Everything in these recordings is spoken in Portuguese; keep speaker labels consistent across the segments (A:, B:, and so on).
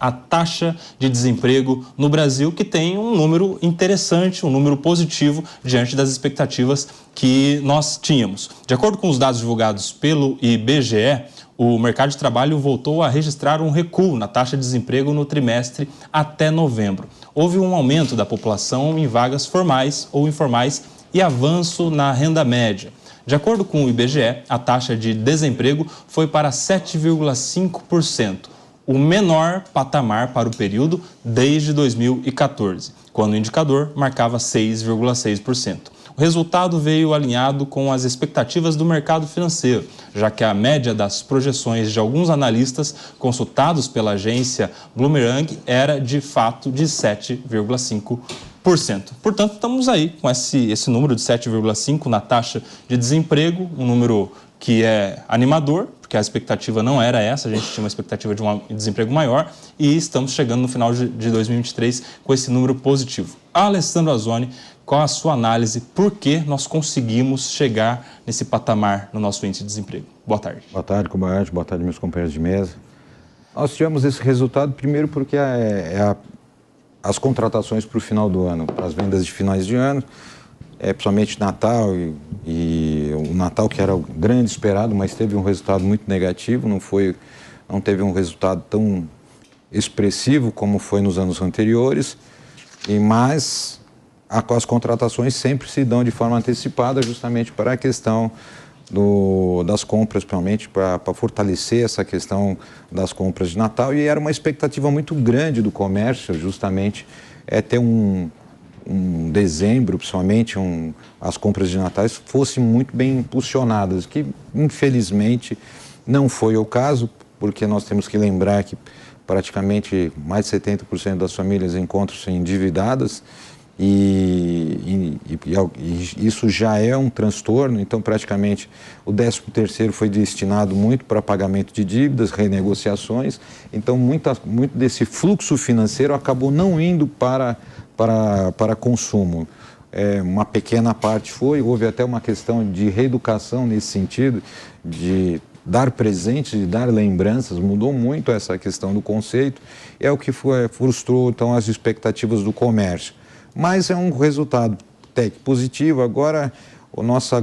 A: a taxa de desemprego no Brasil, que tem um número interessante, um número positivo diante das expectativas que nós tínhamos. De acordo com os dados divulgados pelo IBGE, o mercado de trabalho voltou a registrar um recuo na taxa de desemprego no trimestre até novembro. Houve um aumento da população em vagas formais ou informais e avanço na renda média. De acordo com o IBGE, a taxa de desemprego foi para 7,5%. O menor patamar para o período desde 2014, quando o indicador marcava 6,6%. O resultado veio alinhado com as expectativas do mercado financeiro, já que a média das projeções de alguns analistas consultados pela agência Bloomberg era, de fato, de 7,5%. Portanto, estamos aí com esse número de 7,5% na taxa de desemprego, um número que é animador, porque a expectativa não era essa, a gente tinha uma expectativa de um desemprego maior e estamos chegando no final de 2023 com esse número positivo. Alessandro Azzoni, qual a sua análise? Por que nós conseguimos chegar nesse patamar no nosso índice de desemprego? Boa tarde.
B: Boa tarde, Kobayashi. Boa tarde, meus companheiros de mesa. Nós tivemos esse resultado primeiro porque as contratações para o final do ano, para as vendas de finais de ano, principalmente Natal e o Natal, que era o grande esperado, mas teve um resultado muito negativo, não teve um resultado tão expressivo como foi nos anos anteriores, mas as contratações sempre se dão de forma antecipada, justamente para a questão das compras, principalmente para fortalecer essa questão das compras de Natal, e era uma expectativa muito grande do comércio, justamente, ter um dezembro, principalmente, as compras de Natal fossem muito bem impulsionadas, que infelizmente não foi o caso, porque nós temos que lembrar que praticamente mais de 70% das famílias encontram-se endividadas e isso já é um transtorno. Então praticamente o 13º foi destinado muito para pagamento de dívidas, renegociações, então muito desse fluxo financeiro acabou não indo para consumo. Uma pequena parte houve até uma questão de reeducação nesse sentido, de dar presentes, de dar lembranças, mudou muito essa questão do conceito, é o que frustrou então as expectativas do comércio. Mas é um resultado até que positivo. Agora, o nosso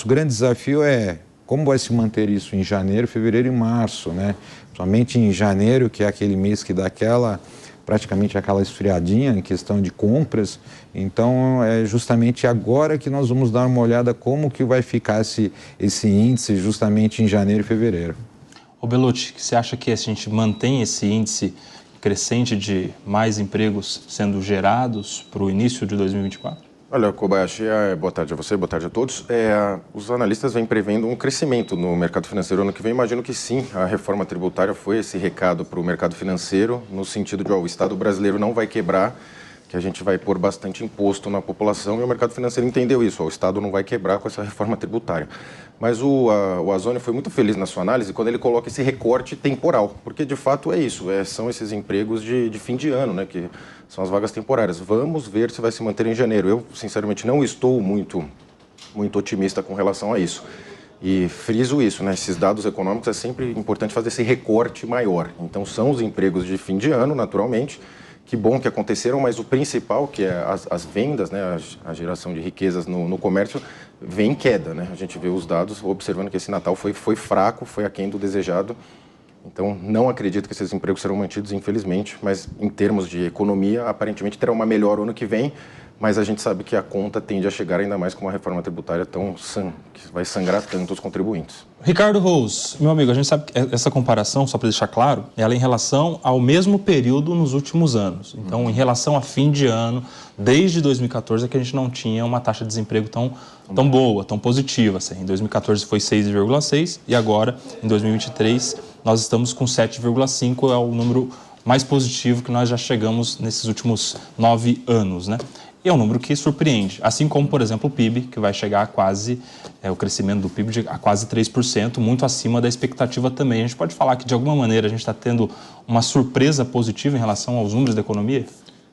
B: grande desafio é como vai se manter isso em janeiro, fevereiro e março, né? Somente em janeiro, que é aquele mês que dá praticamente aquela esfriadinha em questão de compras. Então, é justamente agora que nós vamos dar uma olhada como que vai ficar esse índice justamente em janeiro e fevereiro.
A: Ô Bellucci, você acha que a gente mantém esse índice crescente de mais empregos sendo gerados para o início de 2024?
C: Olha, Kobayashi, boa tarde a você, boa tarde a todos. Os analistas vêm prevendo um crescimento no mercado financeiro ano que vem. Imagino que sim, a reforma tributária foi esse recado para o mercado financeiro, no sentido de o Estado brasileiro não vai quebrar, que a gente vai pôr bastante imposto na população, e o mercado financeiro entendeu isso, o Estado não vai quebrar com essa reforma tributária. Mas o Azzoni foi muito feliz na sua análise quando ele coloca esse recorte temporal, porque de fato é isso, são esses empregos de fim de ano, né, que são as vagas temporárias. Vamos ver se vai se manter em janeiro. Eu, sinceramente, não estou muito otimista com relação a isso. E friso isso, né, esses dados econômicos é sempre importante fazer esse recorte maior. Então são os empregos de fim de ano, naturalmente. Que bom que aconteceram, mas o principal, que é as vendas, né, a geração de riquezas no comércio, vem em queda, né? A gente vê os dados observando que esse Natal foi fraco, foi aquém do desejado. Então, não acredito que esses empregos serão mantidos, infelizmente, mas em termos de economia, aparentemente terá uma melhor ano que vem, mas a gente sabe que a conta tende a chegar ainda mais com uma reforma tributária que vai sangrar tanto os contribuintes.
A: Ricardo Rose, meu amigo, a gente sabe que essa comparação, só para deixar claro, ela é em relação ao mesmo período nos últimos anos. Então, em relação a fim de ano, desde 2014 é que a gente não tinha uma taxa de desemprego tão boa, tão positiva. Assim. Em 2014 foi 6,6% e agora, em 2023, nós estamos com 7,5%, é o número mais positivo que nós já chegamos nesses últimos 9 anos, né? E é um número que surpreende, assim como, por exemplo, o PIB, que vai chegar a quase, o crescimento do PIB a quase 3%, muito acima da expectativa também. A gente pode falar que, de alguma maneira, a gente está tendo uma surpresa positiva em relação aos números da economia?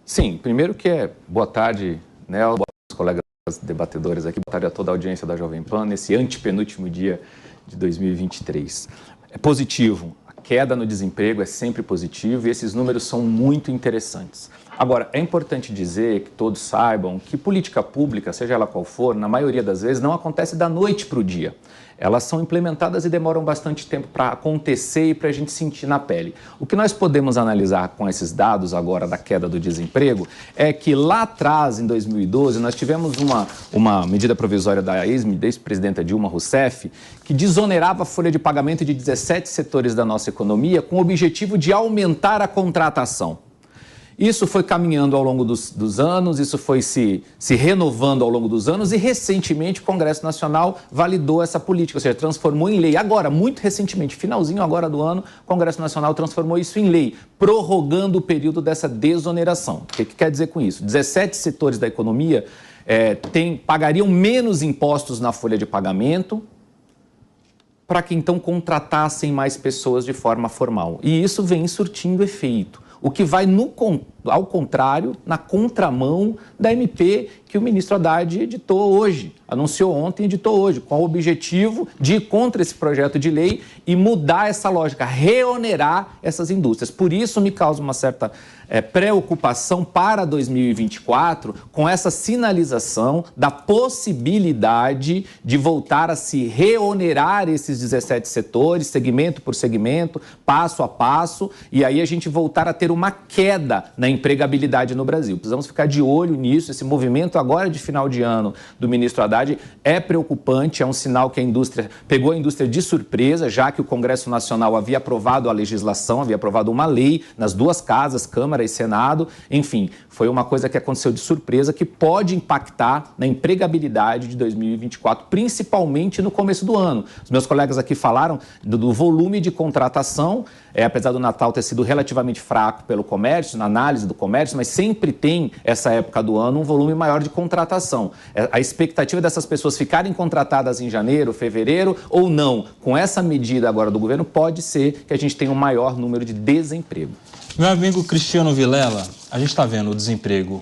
D: Sim, primeiro que boa tarde, Nel, boa tarde aos colegas debatedores aqui, boa tarde a toda a audiência da Jovem Pan, nesse antepenúltimo dia de 2023. É positivo, queda no desemprego é sempre positivo e esses números são muito interessantes. Agora, é importante dizer que todos saibam que política pública, seja ela qual for, na maioria das vezes não acontece da noite para o dia. Elas são implementadas e demoram bastante tempo para acontecer e para a gente sentir na pele. O que nós podemos analisar com esses dados agora da queda do desemprego é que lá atrás, em 2012, nós tivemos uma medida provisória da ex-presidenta Dilma Rousseff que desonerava a folha de pagamento de 17 setores da nossa economia com o objetivo de aumentar a contratação. Isso foi caminhando ao longo dos anos, isso foi se renovando ao longo dos anos e, recentemente, o Congresso Nacional validou essa política, ou seja, transformou em lei. Agora, muito recentemente, finalzinho agora do ano, o Congresso Nacional transformou isso em lei, prorrogando o período dessa desoneração. O que quer dizer com isso? 17 setores da economia pagariam menos impostos na folha de pagamento para que, então, contratassem mais pessoas de forma formal. E isso vem surtindo efeito. O que vai, ao contrário, na contramão da MP que o ministro Haddad editou hoje, anunciou ontem e editou hoje, com o objetivo de ir contra esse projeto de lei e mudar essa lógica, reonerar essas indústrias. Por isso me causa uma certa preocupação para 2024 com essa sinalização da possibilidade de voltar a se reonerar esses 17 setores, segmento por segmento, passo a passo, e aí a gente voltar a ter uma queda na empregabilidade no Brasil. Precisamos ficar de olho nisso. Esse movimento agora de final de ano do ministro Haddad é preocupante, é um sinal que a indústria pegou a indústria de surpresa, já que o Congresso Nacional havia aprovado a legislação, havia aprovado uma lei nas duas casas, Câmara e Senado. Enfim, foi uma coisa que aconteceu de surpresa que pode impactar na empregabilidade de 2024, principalmente no começo do ano. Os meus colegas aqui falaram do volume de contratação, apesar do Natal ter sido relativamente fraco pelo comércio, na análise do comércio, mas sempre tem, essa época do ano, um volume maior de contratação. A expectativa dessas pessoas ficarem contratadas em janeiro, fevereiro ou não, com essa medida agora do governo, pode ser que a gente tenha um maior número de desemprego.
A: Meu amigo Cristiano Vilela, a gente está vendo o desemprego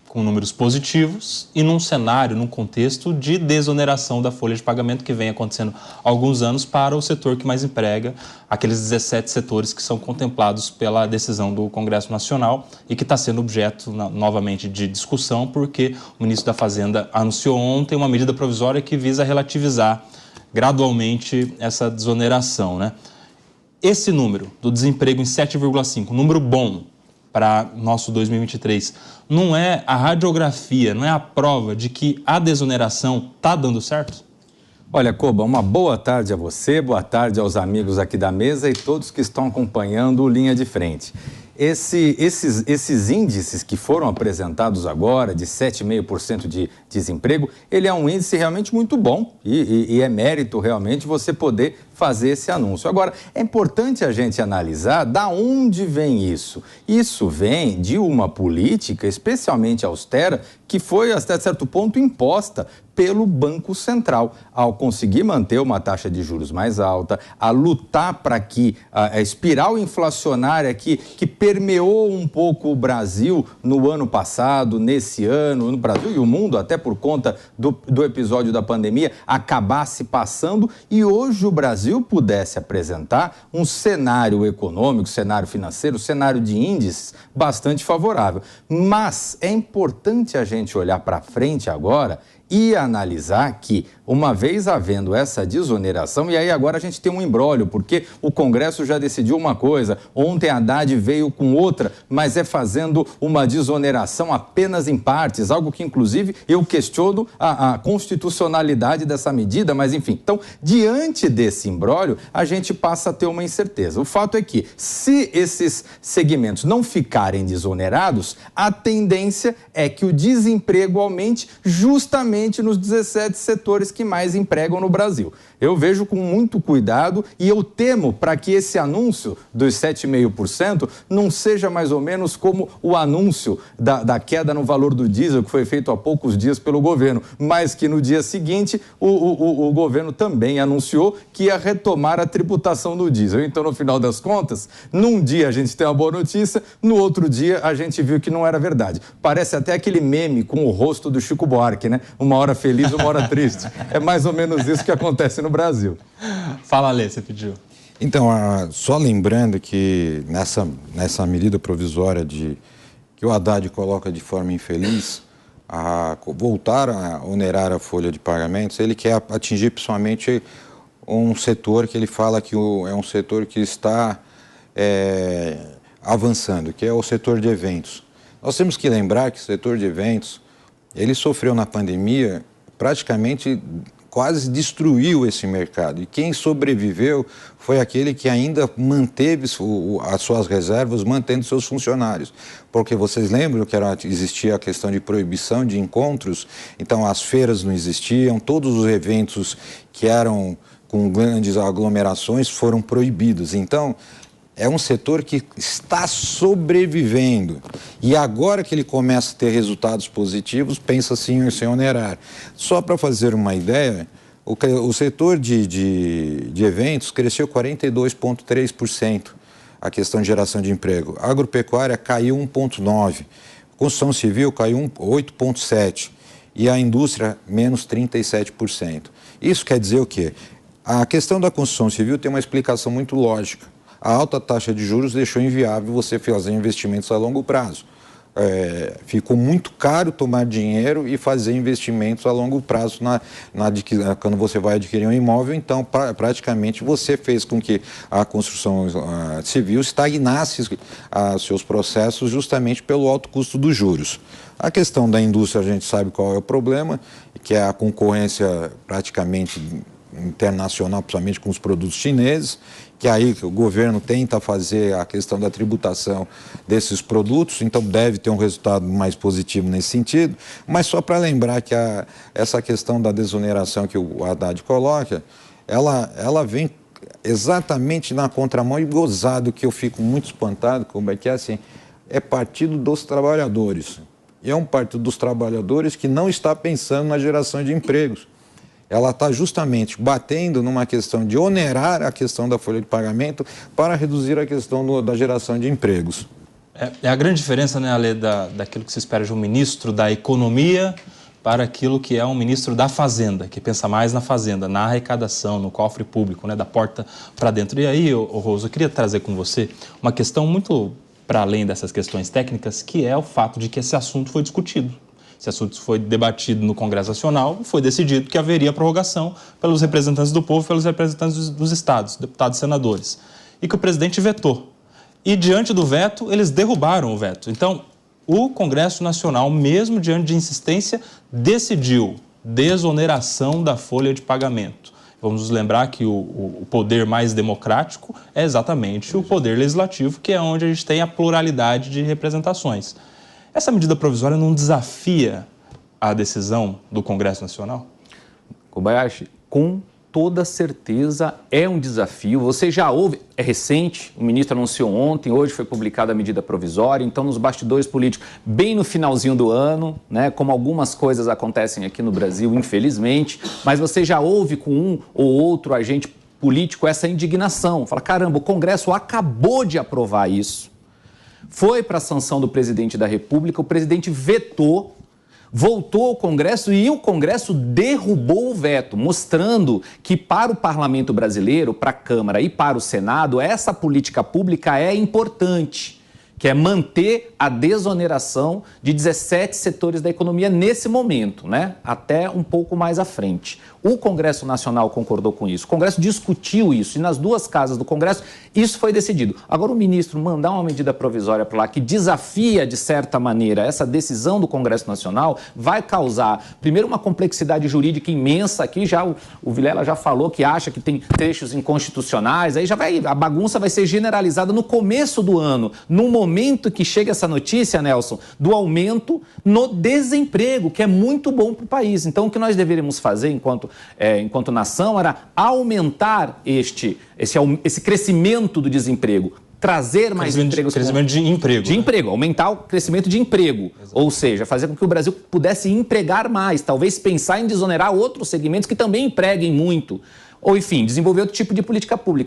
A: com números positivos e num cenário, num contexto de desoneração da folha de pagamento que vem acontecendo há alguns anos para o setor que mais emprega, aqueles 17 setores que são contemplados pela decisão do Congresso Nacional e que está sendo objeto novamente de discussão porque o ministro da Fazenda anunciou ontem uma medida provisória que visa relativizar gradualmente essa desoneração, né? Esse número do desemprego em 7,5, número bom para nosso 2023, não é a radiografia, não é a prova de que a desoneração está dando certo?
E: Olha, Koba, uma boa tarde a você, boa tarde aos amigos aqui da mesa e todos que estão acompanhando o Linha de Frente. Esses índices que foram apresentados agora, de 7,5% de desemprego, ele é um índice realmente muito bom e é mérito realmente você poder fazer esse anúncio. Agora, é importante a gente analisar da onde vem isso. Isso vem de uma política especialmente austera que foi, até certo ponto, imposta pelo Banco Central, ao conseguir manter uma taxa de juros mais alta, a lutar para que a espiral inflacionária que permeou um pouco o Brasil no ano passado, nesse ano, no Brasil e o mundo, até por conta do episódio da pandemia, acabasse passando e hoje o Brasil pudesse apresentar um cenário econômico, cenário financeiro, cenário de índices bastante favorável. Mas é importante a gente olhar para frente agora e analisar que, uma vez havendo essa desoneração, e aí agora a gente tem um imbróglio, porque o Congresso já decidiu uma coisa, ontem a Haddad veio com outra, mas é fazendo uma desoneração apenas em partes, algo que, inclusive, eu questiono a constitucionalidade dessa medida, mas enfim. Então, diante desse imbróglio, a gente passa a ter uma incerteza. O fato é que, se esses segmentos não ficarem desonerados, a tendência é que o desemprego aumente justamente nos 17 setores que mais empregam no Brasil. Eu vejo com muito cuidado e eu temo para que esse anúncio dos 7,5% não seja mais ou menos como o anúncio da queda no valor do diesel que foi feito há poucos dias pelo governo, mas que no dia seguinte o governo também anunciou que ia retomar a tributação do diesel. Então, no final das contas, num dia a gente tem uma boa notícia, no outro dia a gente viu que não era verdade. Parece até aquele meme com o rosto do Chico Buarque, né? Uma hora feliz, uma hora triste. É mais ou menos isso que acontece no Brasil.
A: Fala, Lê, você pediu.
B: Então, só lembrando que nessa medida provisória que o Haddad coloca de forma infeliz, voltar a onerar a folha de pagamentos, ele quer atingir principalmente um setor que ele fala que é um setor que está avançando, que é o setor de eventos. Nós temos que lembrar que o setor de eventos, ele sofreu na pandemia, praticamente quase destruiu esse mercado. E quem sobreviveu foi aquele que ainda manteve as suas reservas, mantendo seus funcionários. Porque vocês lembram que existia a questão de proibição de encontros, então as feiras não existiam, todos os eventos que eram com grandes aglomerações foram proibidos. Então, é um setor que está sobrevivendo. E agora que ele começa a ter resultados positivos, pensa assim em se onerar. Só para fazer uma ideia, o setor de eventos cresceu 42,3%, a questão de geração de emprego. A agropecuária caiu 1,9%, construção civil caiu 8,7%. E a indústria, menos 37%. Isso quer dizer o quê? A questão da construção civil tem uma explicação muito lógica. A alta taxa de juros deixou inviável você fazer investimentos a longo prazo. Ficou muito caro tomar dinheiro e fazer investimentos a longo prazo quando você vai adquirir um imóvel. Então, praticamente, você fez com que a construção civil estagnasse seus processos justamente pelo alto custo dos juros. A questão da indústria, a gente sabe qual é o problema, que é a concorrência praticamente internacional, principalmente com os produtos chineses, que aí o governo tenta fazer a questão da tributação desses produtos, então deve ter um resultado mais positivo nesse sentido, mas só para lembrar que essa questão da desoneração que o Haddad coloca, ela vem exatamente na contramão e gozado, que eu fico muito espantado, como é que é assim, é Partido dos Trabalhadores. E é um Partido dos Trabalhadores que não está pensando na geração de empregos. Ela está justamente batendo numa questão de onerar a questão da folha de pagamento para reduzir a questão da geração de empregos.
A: É a grande diferença, né, Ale, daquilo que se espera de um ministro da Economia para aquilo que é um ministro da Fazenda, que pensa mais na Fazenda, na arrecadação, no cofre público, né, da porta para dentro. E aí, Roso, eu queria trazer com você uma questão muito para além dessas questões técnicas, que é o fato de que esse assunto foi discutido. Esse assunto foi debatido no Congresso Nacional, foi decidido que haveria prorrogação pelos representantes do povo, pelos representantes dos estados, deputados e senadores, e que o presidente vetou. E diante do veto, eles derrubaram o veto. Então, o Congresso Nacional, mesmo diante de insistência, decidiu desoneração da folha de pagamento. Vamos nos lembrar que o poder mais democrático é exatamente o poder legislativo, que é onde a gente tem a pluralidade de representações. Essa medida provisória não desafia a decisão do Congresso Nacional?
D: Kobayashi, com toda certeza é um desafio. Você já ouve, é recente, o ministro anunciou ontem, hoje foi publicada a medida provisória, então nos bastidores políticos, bem no finalzinho do ano, né, como algumas coisas acontecem aqui no Brasil, infelizmente, mas você já ouve com um ou outro agente político essa indignação. Fala, caramba, o Congresso acabou de aprovar isso. Foi para a sanção do presidente da República, o presidente vetou, voltou ao Congresso e o Congresso derrubou o veto, mostrando que para o Parlamento brasileiro, para a Câmara e para o Senado, essa política pública é importante, que é manter a desoneração de 17 setores da economia nesse momento, né? Até um pouco mais à frente. O Congresso Nacional concordou com isso, o Congresso discutiu isso e nas duas casas do Congresso isso foi decidido. Agora o ministro mandar uma medida provisória para lá que desafia, de certa maneira, essa decisão do Congresso Nacional vai causar, primeiro, uma complexidade jurídica imensa. Aqui já o Vilela já falou que acha que tem trechos inconstitucionais, aí a bagunça vai ser generalizada no começo do ano, no momento que chega essa notícia, Nelson, do aumento no desemprego, que é muito bom para o país. Então o que nós deveríamos fazer enquanto nação era aumentar esse crescimento do desemprego, trazer mais empregos.
A: Crescimento de emprego.
D: De emprego, aumentar o crescimento de emprego. Exato. Ou seja, fazer com que o Brasil pudesse empregar mais, talvez pensar em desonerar outros segmentos que também empreguem muito. Ou, enfim, desenvolver outro tipo de política pública.